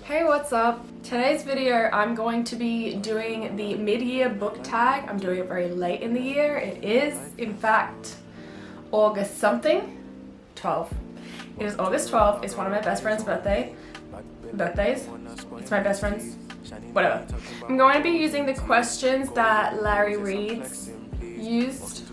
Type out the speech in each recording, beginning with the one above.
Hey, what's up? Today's video I'm going to be doing the mid-year book tag. I'm doing it very late in the year. It is, in fact, August something. 12. It is August 12th. It's one of my best friend's birthdays. It's my best friend's. Whatever. I'm going to be using the questions that Larry Reed's used.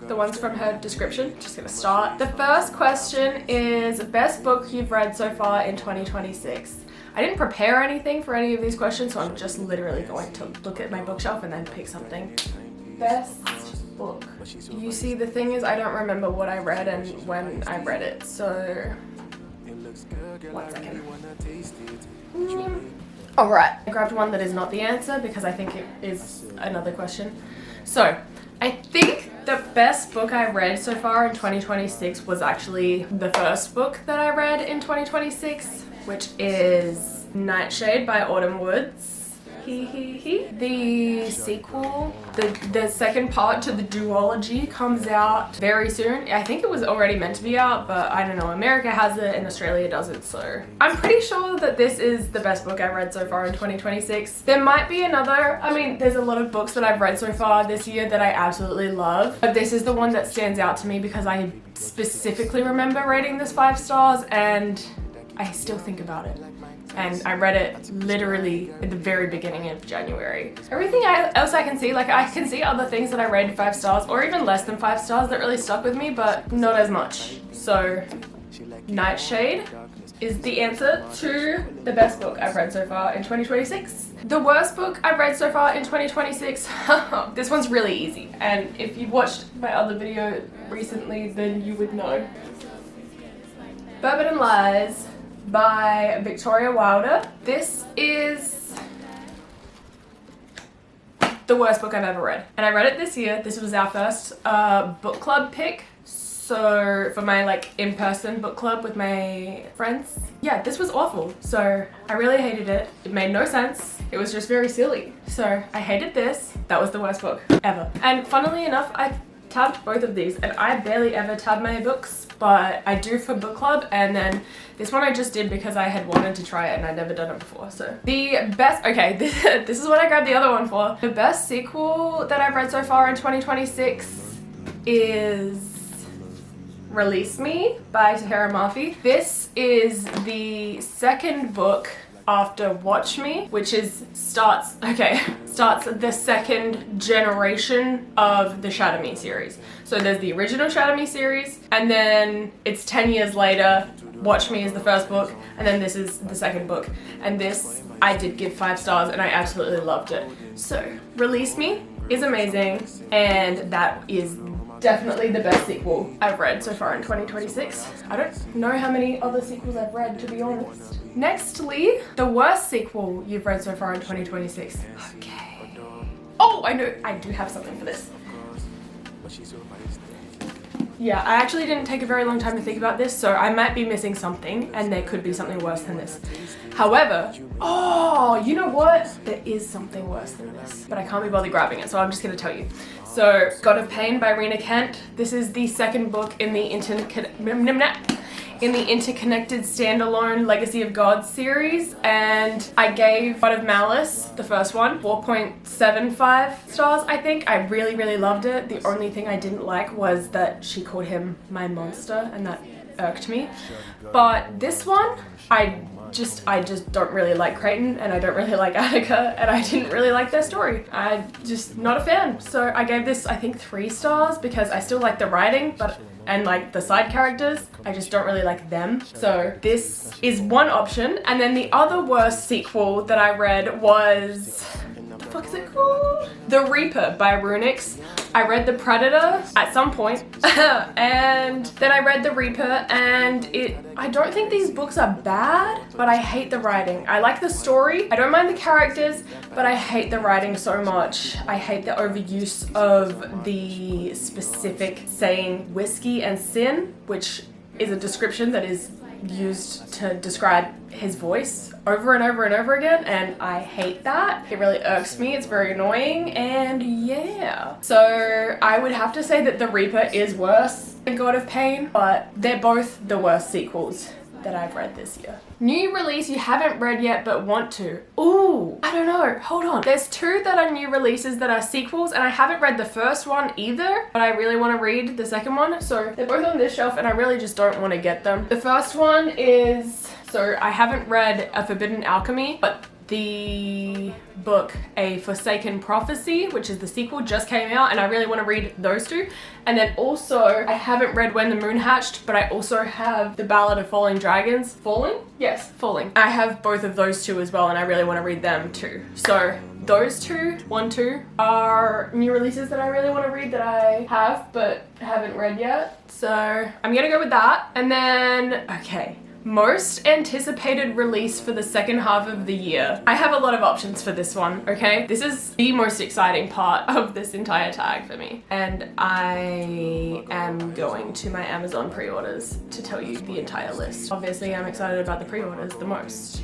The ones from her description. Just gonna start. The first question is best book you've read so far in 2026. I didn't prepare anything for any of these questions, so I'm just literally going to look at my bookshelf and then pick something. Best book. You see, the thing is I don't remember what I read and when I read it, so 1 second. Alright, I grabbed one that is not the answer because I think it is another question. So, I think the best book I read so far in 2026 was actually the first book that I read in 2026, which is Nightshade by Autumn Woods. The sequel, the second part to the duology comes out very soon. I think it was already meant to be out, but I don't know, America has it and Australia doesn't, so I'm pretty sure that this is the best book I've read so far in 2026. There might be another, there's a lot of books that I've read so far this year that I absolutely love, but this is the one that stands out to me because I specifically remember rating this 5 stars and I still think about it. And I read it literally at the very beginning of January. Everything else I can see, like I can see other things that I rated 5 stars or even less than 5 stars that really stuck with me, but not as much. So Nightshade is the answer to the best book I've read so far in 2026. The worst book I've read so far in 2026, this one's really easy. And if you've watched my other video recently, then you would know. Bourbon and Lies by Victoria Wilder. This is the worst book I've ever read. And I read it this year. This was our first book club pick. So for my in-person book club with my friends. Yeah, this was awful. So I really hated it. It made no sense. It was just very silly. So I hated this. That was the worst book ever. And funnily enough, I tabbed both of these and I barely ever tab my books, but I do for book club, and then this one I just did because I had wanted to try it and I'd never done it before. So the best, okay, this is what I grabbed the other one for. The best sequel that I've read so far in 2026 is Release Me by Tahira Murphy. This is the second book after Watch Me, which starts the second generation of the Shatter Me series. So there's the original Shatter Me series, and then it's 10 years later, Watch Me is the first book, and then this is the second book. And this, I did give 5 stars and I absolutely loved it. So, Release Me is amazing, and that is definitely the best sequel I've read so far in 2026. I don't know how many other sequels I've read, to be honest. Nextly, the worst sequel you've read so far in 2026. Okay. Oh, I know, I do have something for this. Yeah, I actually didn't take a very long time to think about this, so I might be missing something, and there could be something worse than this. However, oh, you know what? There is something worse than this, but I can't be bothered grabbing it, so I'm just gonna tell you. So, God of Pain by Rena Kent. This is the second book in the interconnected standalone Legacy of Gods series, and I gave God of Malice, the first one, 4.75 stars, I think. I really, really loved it. The only thing I didn't like was that she called him my monster, and that irked me. But this one, I just don't really like Creighton, and I don't really like Attica, and I didn't really like their story. I'm just not a fan. So I gave this, I think, 3 stars because I still like the writing, and the side characters, I just don't really like them. So this is one option. And then the other worst sequel that I read was, what the fuck is it called? The Reaper by Runix. I read The Predator at some point, and then I read The Reaper, and I don't think these books are bad, but I hate the writing. I like the story, I don't mind the characters, but I hate the writing so much. I hate the overuse of the specific saying whiskey and sin, which is a description that is used to describe his voice over and over and over again, and I hate that. It really irks me, it's very annoying, and yeah. So I would have to say that The Reaper is worse than God of Pain, but they're both the worst sequels that I've read this year. New release you haven't read yet but want to. Ooh, I don't know, hold on. There's two that are new releases that are sequels, and I haven't read the first one either, but I really want to read the second one. So they're both on this shelf and I really just don't want to get them. The first one is, so I haven't read A Forbidden Alchemy, but the book A Forsaken Prophecy, which is the sequel, just came out, and I really want to read those two. And then also I haven't read When the Moon Hatched, but I also have The Ballad of Falling Dragons. Falling? Yes, Falling. I have both of those two as well, and I really want to read them too. So those two, 1, 2, are new releases that I really want to read that I have but haven't read yet. So I'm gonna go with that. And then, okay, most anticipated release for the second half of the year. I have a lot of options for this one, okay? This is the most exciting part of this entire tag for me. And I am going to my Amazon pre-orders to tell you the entire list. Obviously, I'm excited about the pre-orders the most.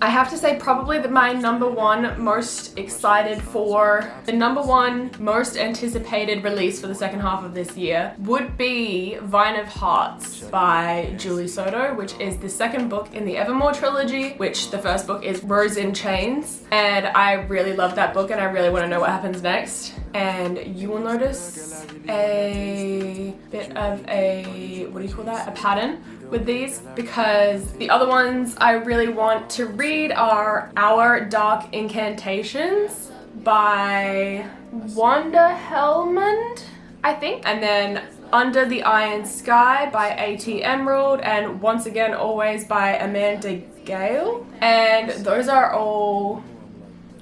I have to say probably that my number one most excited for, the number one most anticipated release for the second half of this year would be Vine of Hearts by Julie Soto, which is the second book in the Evermore trilogy, which the first book is Rose in Chains. And I really love that book and I really want to know what happens next. And you will notice a bit of a, what do you call that? A pattern with these, because the other ones I really want to read are Our Dark Incantations by Wanda Hellman, I think. And then Under the Iron Sky by A.T. Emerald, and Once Again Always by Amanda Gale. And those are all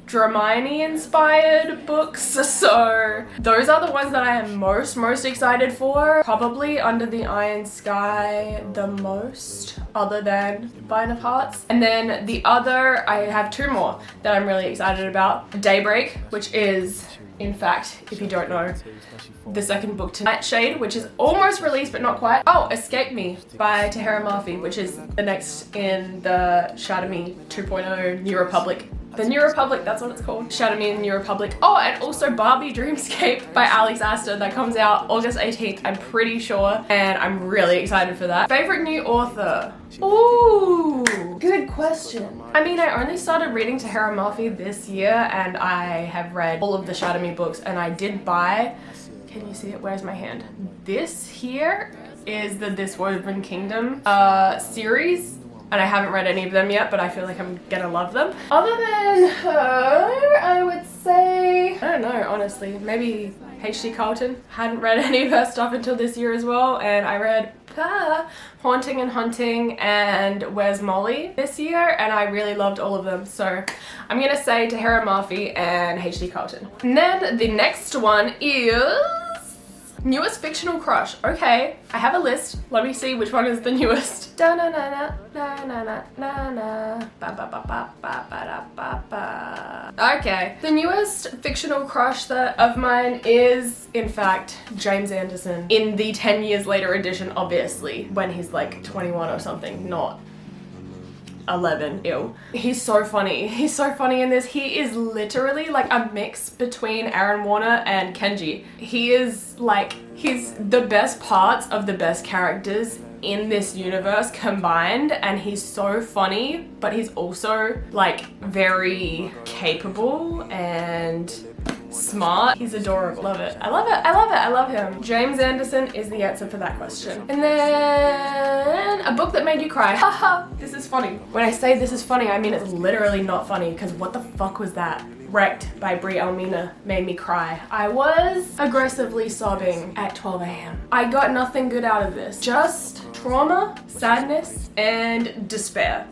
Dramini inspired books, so those are the ones that I am most excited for. Probably Under the Iron Sky the most, other than Vine of Hearts. And then the other, I have two more that I'm really excited about. Daybreak, which is, in fact, if you don't know, the second book to Nightshade, which is almost released but not quite. Oh, Escape Me by Tahira Murphy, which is the next in the Shatter Me 2.0 New Republic. The New Republic, that's what it's called. Shatter Me and New Republic. Oh, and also Barbie Dreamscape by Alex Astor that comes out August 18th, I'm pretty sure, and I'm really excited for that. Favorite new author? Ooh, good question. I mean, I only started reading Tahira Murphy this year, and I have read all of the Shatter Me books, and I did buy, can you see it? Where's my hand? This here is the This Woven Kingdom series. And I haven't read any of them yet, but I feel like I'm gonna love them. Other than her, I would say, I don't know, honestly, maybe H.D. Carlton. Hadn't read any of her stuff until this year as well, and I read Haunting and Hunting and Where's Molly this year, and I really loved all of them. So I'm gonna say Tahira Murphy and H.D. Carlton. And then the next one is newest fictional crush. Okay, I have a list. Let me see which one is the newest. Okay, the newest fictional crush of mine is, in fact, James Anderson in the 10 Years Later edition, obviously, when he's like 21 or something, not 11. Ew. He's so funny. He's so funny in this. He is literally like a mix between Aaron Warner and Kenji. He is like, he's the best parts of the best characters in this universe combined, and he's so funny, but he's also like very capable and smart. He's adorable. Love it. I love it. I love it. I love him. James Anderson is the answer for that question. And then a book that made you cry. Haha, this is funny. When I say this is funny, I mean it's literally not funny, because what the fuck was that? Wrecked by Brie Almina made me cry. I was aggressively sobbing at 12 a.m. I got nothing good out of this. Just trauma, sadness, and despair.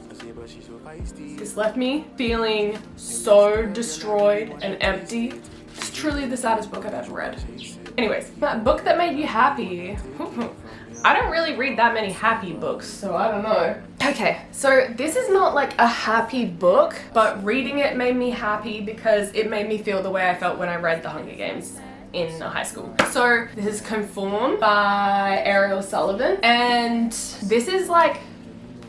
This left me feeling so destroyed and empty. It's truly the saddest book I've ever read. Anyways, a book that made you happy. I don't really read that many happy books, so I don't know. Okay, so this is not like a happy book, but reading it made me happy because it made me feel the way I felt when I read The Hunger Games in high school. So this is Conform by Ariel Sullivan, and this is like,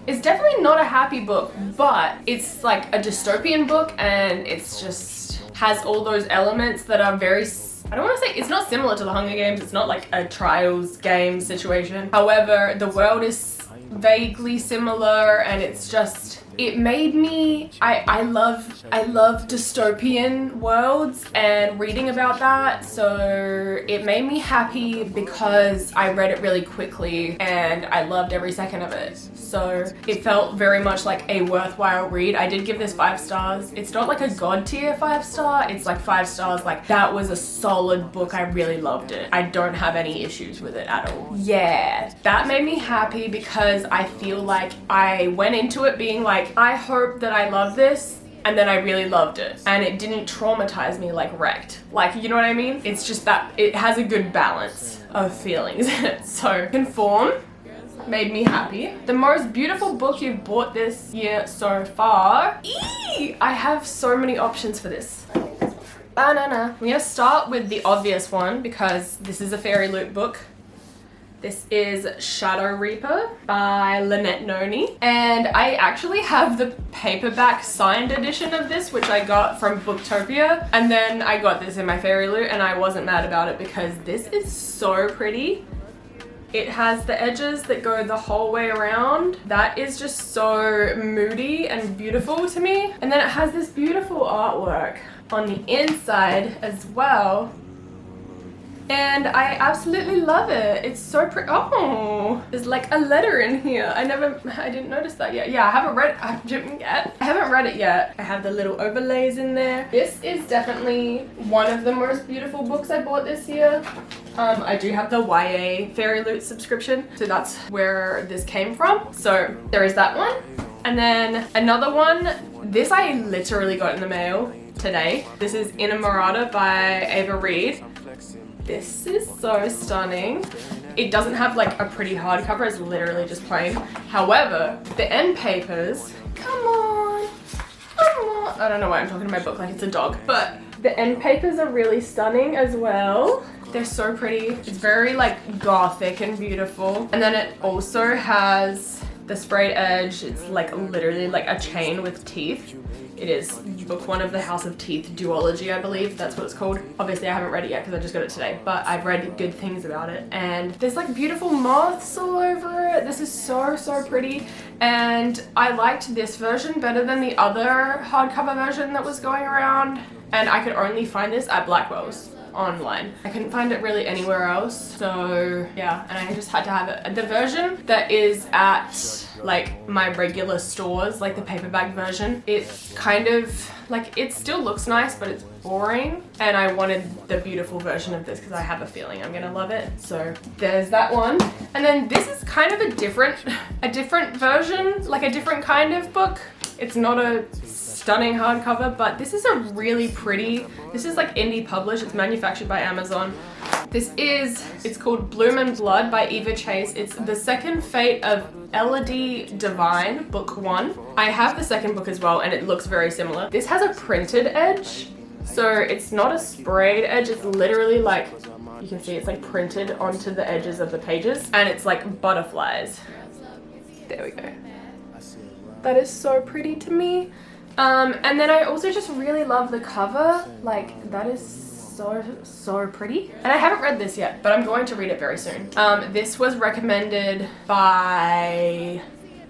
it's definitely not a happy book, but it's like a dystopian book, and it's just has all those elements that are very I don't want to say, it's not similar to the Hunger Games. It's not like a Trials game situation. However, the world is vaguely similar, and it's just, it made me, I love dystopian worlds and reading about that, so it made me happy because I read it really quickly and I loved every second of it. So it felt very much like a worthwhile read. I did give this 5 stars. It's not like a god tier 5-star, it's like 5 stars, like that was a solid book. I really loved it. I don't have any issues with it at all. Yeah, that made me happy because I feel like I went into it being like, I hope that I love this, and then I really loved it. And it didn't traumatize me like Wrecked. Like, you know what I mean? It's just that it has a good balance of feelings in it. So, Conform made me happy. The most beautiful book you've bought this year so far. Eee! I have so many options for this. Banana. I'm gonna start with the obvious one because this is a Fairy Loot book. This is Shadow Reaper by Lynette Noni. And I actually have the paperback signed edition of this, which I got from Booktopia. And then I got this in my Fairy Loot and I wasn't mad about it because this is so pretty. It has the edges that go the whole way around. That is just so moody and beautiful to me. And then it has this beautiful artwork on the inside as well. And I absolutely love it. It's so pretty. Oh, there's like a letter in here. I didn't notice that yet. Yeah, I haven't read it yet. I have the little overlays in there. This is definitely one of the most beautiful books I bought this year. I do have the YA Fairy Loot subscription, so that's where this came from. So there is that one. And then another one, this I literally got in the mail today. This is Inamorata by Ava Reed. This is so stunning. It doesn't have like a pretty hardcover, it's literally just plain. However, the end papers, come on. I don't know why I'm talking to my book like it's a dog, but the end papers are really stunning as well. They're so pretty. It's very like gothic and beautiful. And then it also has the sprayed edge. It's like literally like a chain with teeth. It is book 1 of the House of Teeth duology, I believe. That's what it's called. Obviously, I haven't read it yet because I just got it today, but I've read good things about it. And there's like beautiful moths all over it. This is so, so pretty. And I liked this version better than the other hardcover version that was going around. And I could only find this at Blackwell's online. I couldn't find it really anywhere else. So yeah, and I just had to have it. The version that is at like my regular stores, like the paperback version, it kind of like, it still looks nice, but it's boring. And I wanted the beautiful version of this because I have a feeling I'm gonna love it. So there's that one. And then this is kind of a different version, like a different kind of book. It's not a stunning hardcover, but this is a really pretty, this is like indie published, it's manufactured by Amazon. It's called Bloom and Blood by Eva Chase. It's the second fate of Elodie Divine, book 1. I have the second book as well and it looks very similar. This has a printed edge, so it's not a sprayed edge, it's literally like, you can see it's like printed onto the edges of the pages and it's like butterflies. There we go. That is so pretty to me. And then I also just really love the cover. Like, that is so pretty. And I haven't read this yet, but I'm going to read it very soon. This was recommended by,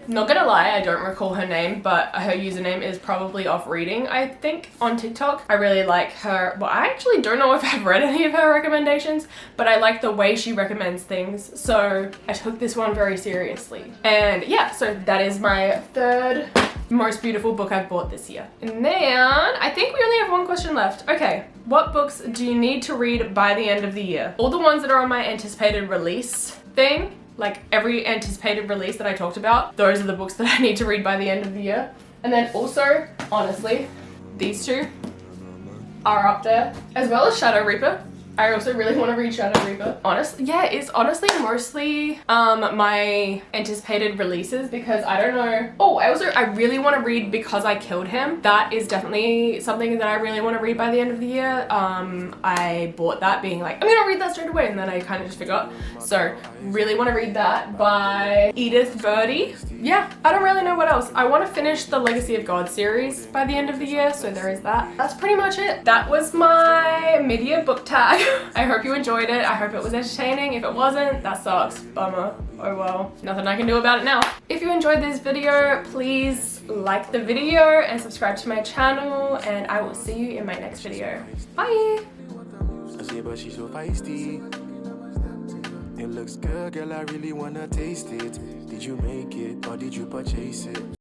not gonna lie, I don't recall her name, but her username is probably Off Reading, I think, on TikTok. I really like her. Well, I actually don't know if I've read any of her recommendations, but I like the way she recommends things. So I took this one very seriously. And yeah, so that is my third most beautiful book I've bought this year. And then I think we only have one question left. Okay, what books do you need to read by the end of the year? All the ones that are on my anticipated release thing, like every anticipated release that I talked about, those are the books that I need to read by the end of the year. And then also, honestly, these two are up there, as well as Shadow Reaper. I also really want to read Shadow Reaper. Honestly, yeah, it's honestly mostly my anticipated releases because I don't know. Oh, I really want to read Because I Killed Him. That is definitely something that I really want to read by the end of the year. I bought that being like, I'm gonna read that straight away, and then I kind of just forgot. So really want to read that by Edith Birdie. Yeah, I don't really know what else. I want to finish the Legacy of God series by the end of the year, so there is that. That's pretty much it. That was my mid-year book tag. I hope you enjoyed it. I hope it was entertaining. If it wasn't, that sucks. Bummer. Oh well, nothing I can do about it now. If you enjoyed this video, please like the video and subscribe to my channel, and I will see you in my next video. Bye! But she's so feisty. It looks good, girl, I really wanna taste it. Did you make it or did you purchase it?